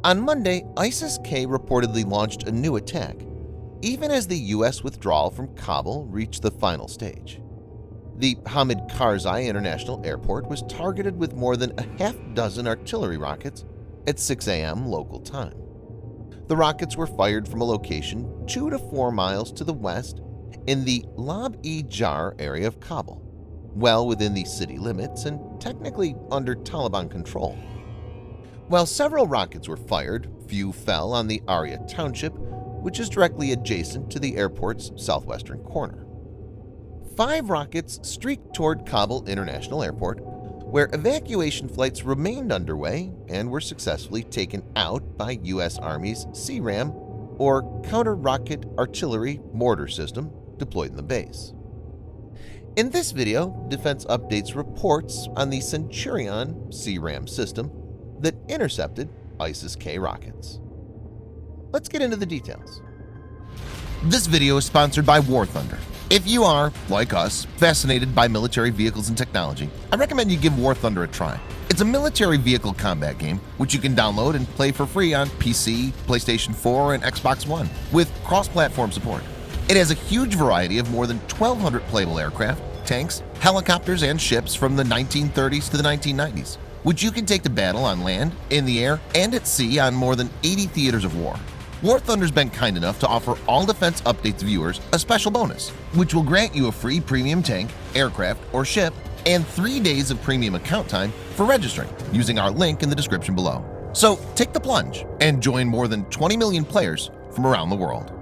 On Monday, ISIS-K reportedly launched a new attack, even as the U.S. withdrawal from Kabul reached the final stage. The Hamid Karzai International Airport was targeted with more than a half-dozen artillery rockets at 6 a.m. local time. The rockets were fired from a location 2 to 4 miles to the west in the Lab-e-Jar area of Kabul, well within the city limits and technically under Taliban control. While several rockets were fired, few fell on the Aria township, which is directly adjacent to the airport's southwestern corner. 5 rockets streaked toward Kabul International Airport, where evacuation flights remained underway and were successfully taken out by U.S. Army's C-RAM, or Counter-Rocket Artillery Mortar system, deployed in the base. In this video, Defense Updates reports on the Centurion C-RAM system that intercepted ISIS-K rockets. Let's get into the details. This video is sponsored by War Thunder. If you are, like us, fascinated by military vehicles and technology, I recommend you give War Thunder a try. It's a military vehicle combat game which you can download and play for free on PC, PlayStation 4, and Xbox One with cross-platform support. It has a huge variety of more than 1,200 playable aircraft, tanks, helicopters, and ships from the 1930s to the 1990s, which you can take to battle on land, in the air, and at sea on more than 80 theaters of war. War Thunder's been kind enough to offer all Defense Updates viewers a special bonus, which will grant you a free premium tank, aircraft, or ship, and 3 days of premium account time for registering using our link in the description below. So take the plunge and join more than 20 million players from around the world.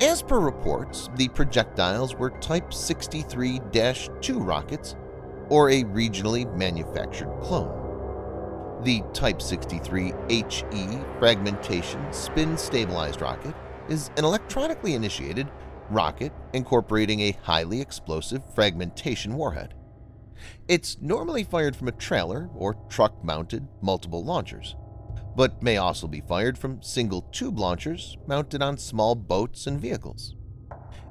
As per reports, the projectiles were Type 63-2 rockets, or a regionally manufactured clone. The Type 63HE fragmentation spin-stabilized rocket is an electronically initiated rocket incorporating a highly explosive fragmentation warhead. It's normally fired from a trailer or truck-mounted multiple launchers, but may also be fired from single-tube launchers mounted on small boats and vehicles.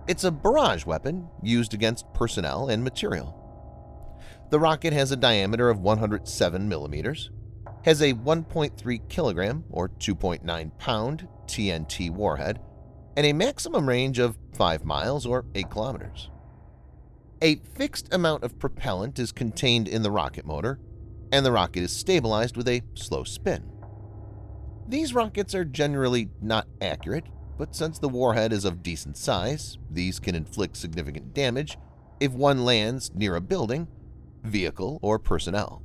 It's a barrage weapon used against personnel and material. The rocket has a diameter of 107 millimeters, has a 1.3 kilogram or 2.9 pound TNT warhead, and a maximum range of 5 miles or 8 kilometers. A fixed amount of propellant is contained in the rocket motor, and the rocket is stabilized with a slow spin. These rockets are generally not accurate, but since the warhead is of decent size, these can inflict significant damage if one lands near a building, vehicle, or personnel.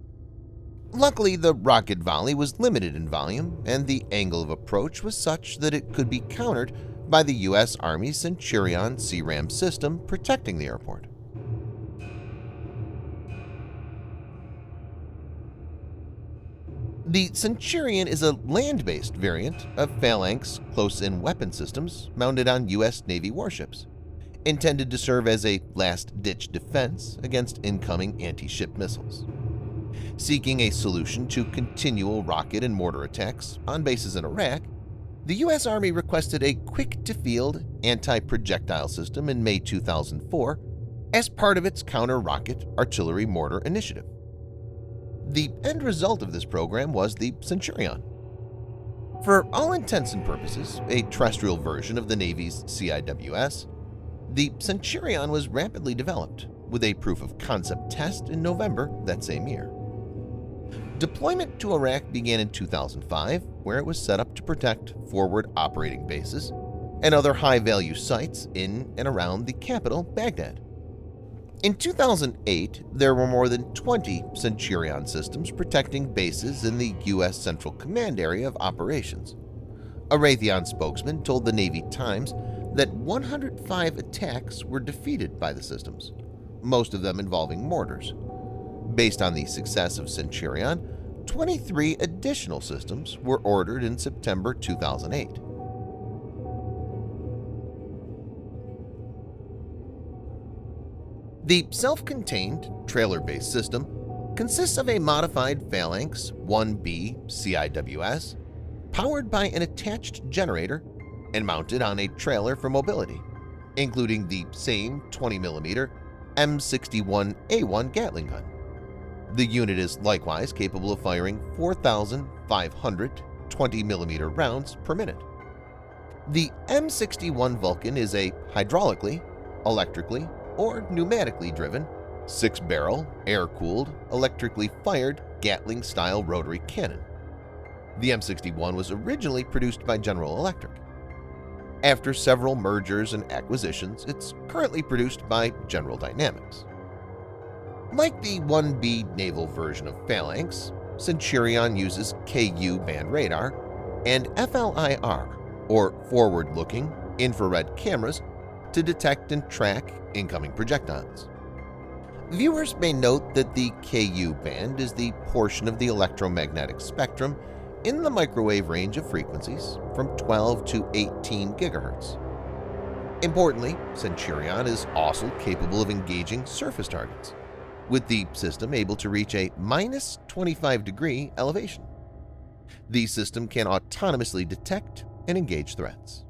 Luckily, the rocket volley was limited in volume, and the angle of approach was such that it could be countered by the U.S. Army's Centurion C-RAM system protecting the airport. The Centurion is a land-based variant of Phalanx close-in weapon systems mounted on U.S. Navy warships, intended to serve as a last-ditch defense against incoming anti-ship missiles. Seeking a solution to continual rocket and mortar attacks on bases in Iraq, the U.S. Army requested a quick-to-field anti-projectile system in May 2004 as part of its counter-rocket artillery mortar initiative. The end result of this program was the Centurion. For all intents and purposes, a terrestrial version of the Navy's CIWS, the Centurion was rapidly developed, with a proof-of-concept test in November that same year. Deployment to Iraq began in 2005, where it was set up to protect forward operating bases and other high-value sites in and around the capital, Baghdad. In 2008, there were more than 20 Centurion systems protecting bases in the U.S. Central Command area of operations. A Raytheon spokesman told the Navy Times that 105 attacks were defeated by the systems, most of them involving mortars. Based on the success of Centurion, 23 additional systems were ordered in September 2008. The self-contained, trailer-based system consists of a modified Phalanx 1B CIWS powered by an attached generator and mounted on a trailer for mobility, including the same 20mm M61A1 Gatling gun. The unit is likewise capable of firing 4,500 20mm rounds per minute. The M61 Vulcan is a hydraulically, electrically, or pneumatically driven 6-barrel, air-cooled, electrically fired Gatling-style rotary cannon. The M61 was originally produced by General Electric. After several mergers and acquisitions, it's currently produced by General Dynamics. Like the 1B naval version of Phalanx, Centurion uses Ku-band radar and FLIR, or forward-looking infrared cameras, to detect and track incoming projectiles. Viewers may note that the Ku-band is the portion of the electromagnetic spectrum in the microwave range of frequencies from 12 to 18 GHz. Importantly, Centurion is also capable of engaging surface targets, with the system able to reach a -25-degree elevation. The system can autonomously detect and engage threats.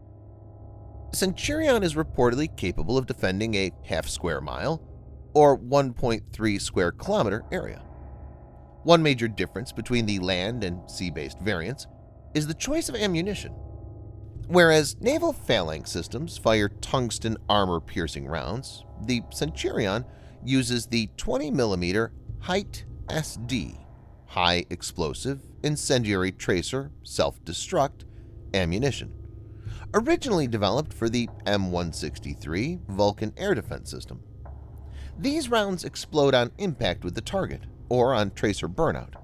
Centurion is reportedly capable of defending a half-square mile or 1.3 square kilometer area. One major difference between the land and sea-based variants is the choice of ammunition. Whereas naval Phalanx systems fire tungsten armor-piercing rounds, the Centurion uses the 20mm Height SD, High Explosive Incendiary Tracer Self-Destruct ammunition, originally developed for the M163 Vulcan air defense system. These rounds explode on impact with the target or on tracer burnout,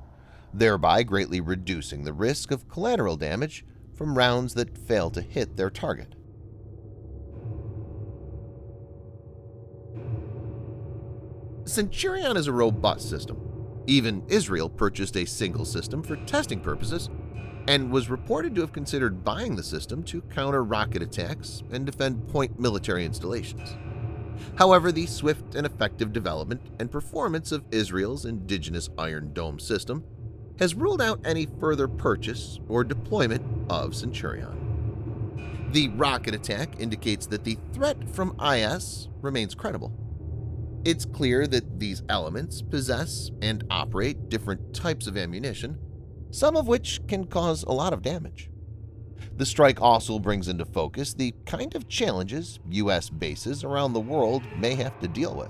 thereby greatly reducing the risk of collateral damage from rounds that fail to hit their target. Centurion is a robust system. Even Israel purchased a single system for testing purposes and was reported to have considered buying the system to counter rocket attacks and defend point military installations. However, the swift and effective development and performance of Israel's indigenous Iron Dome system has ruled out any further purchase or deployment of Centurion. The rocket attack indicates that the threat from IS remains credible. It's clear that these elements possess and operate different types of ammunition, some of which can cause a lot of damage. The strike also brings into focus the kind of challenges U.S. bases around the world may have to deal with.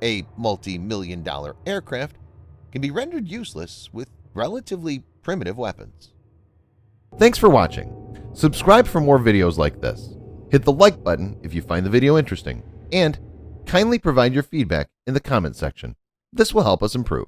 A multi-million-dollar aircraft can be rendered useless with relatively primitive weapons. Thanks for watching. Subscribe for more videos like this. Hit the like button if you find the video interesting, and kindly provide your feedback in the comment section. This will help us improve.